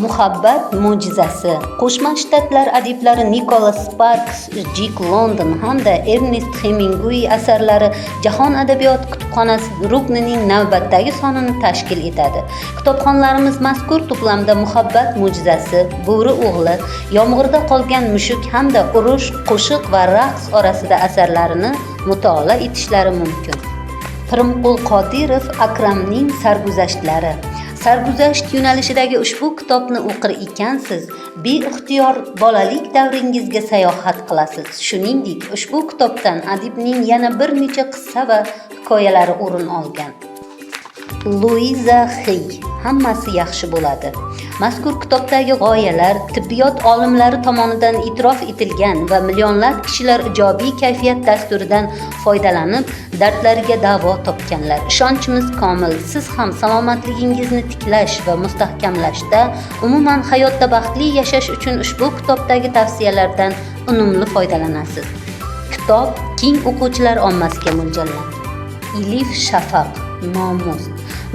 Muhabbat mo'jizasi. Qo'shma Shtatlar adiblari Nicholas Sparks, Jack London hamda Ernest Hemingway asarlari Jahon adabiyot kutubxonasi ruknining navbatdagi sonini tashkil etadi. Kitobxonlarimiz mazkur to'plamda Muhabbat mo'jizasi, Bo'ri o'g'li, Yomg'irda qolgan mushuk hamda Urush, qo'shiq va raqs orasida asarlarini mutolaa etishlari mumkin. Pirimqul Qodirov Akramning sarguzashtlari. Sarguzasht yo'nalishidagi ushbu kitobni o'qir ekansiz, beixtiyor bolalik davringizga sayohat qilasiz. Shuningdek, ushbu kitobdan adibning yana bir necha qissa va hikoyalari o'rin olgan. Luiza Hay, hammasi yaxshi bo'ladi. Mazkur kitobdagi g'oyalar tibbiyot olimlari tomonidan e'tirof etilgan va millionlab kishilar ijobiy kayfiyat dasturidan foydalanib, dardlariga davo topganlar. Ishonchimiz komil, siz ham salomatligingizni tiklash va mustahkamlashda, umuman hayotda baxtli yashash uchun ushbu kitobdagi tavsiyalardan unumli foydalanasiz. Kitob keng o'quvchilar ommasiga mo'ljallangan. Ilif Shafaq, nomus.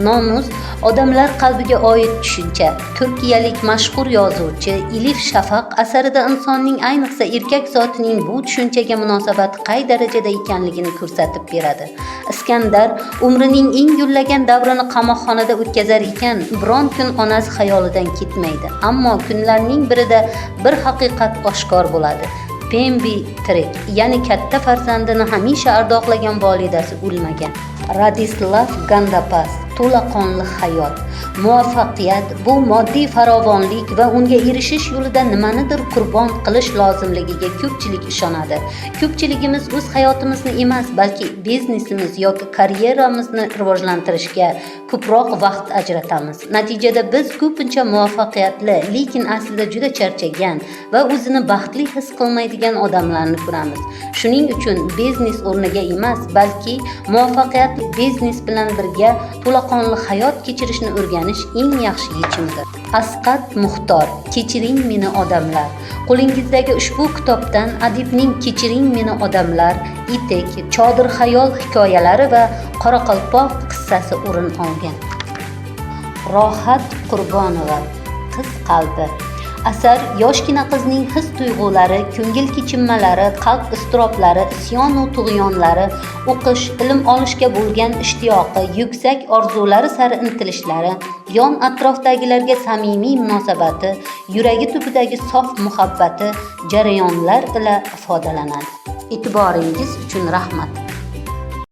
Nomus odamlar qalbiga oid tushuncha. Turkiyalik mashhur yozuvchi Ilif Shafaq asarida insonning, ayniqsa erkak zotining bu tushunchaga munosabati qay darajada ekanligini ko'rsatib beradi. Iskandar umrining eng gullagan davrini qamoqxonada o'tkazar ekan, biron kun onasi xayolidan ketmaydi. Ammo kunlarning birida bir haqiqat oshkor bo'ladi. Pembi tirik, ya'ni katta farzandini hamisha ardoqlagan volidasi o'lmagan. Radislav Gandapas, to'laqonli hayot. Muvaffaqiyat bu moddiy farovonlik va unga erishish yo'lida nimanidir qurbon qilish lozimligiga ko'pchilik ishonadi. Ko'pchiligimiz o'z hayotimizni emas, balki biznesimiz yoki karyeramizni rivojlantirishga ko'proq vaqt ajratamiz. Natijada biz ko'pincha muvaffaqiyatli, lekin aslida juda charchagan va o'zini baxtli his qilmaydigan odamlarni ko'ramiz. Shuning uchun biznes o'rniga emas, balki muvaffaqiyatli biznes bilan birga to'laqonli hayot kechirishni o'rganish eng yaxshi yechimdir. Asqat Muxtor, Kechiring meni odamlar. Qo'lingizdagi ushbu kitobdan adibning Kechiring meni odamlar, Itek, Chodir xayol hikoyalari va Qoraqalpoq qissasi o'rin olgan. Rohat Qurbonova, Qiz qalbi. Asar yoshgina qizning his-tuyg'ulari, ko'ngil kechinmalari, qalb iztiroblari, isyon va tug'yonlari, o'qish, ilm olishga bo'lgan ishtiyoqi, yuksak orzulari sari intilishlari, yon atrofdagilarga samimiy munosabati, yuragi tubidagi sof muhabbati jarayonlar ila ifodalanadi. E'tiboringiz uchun rahmat.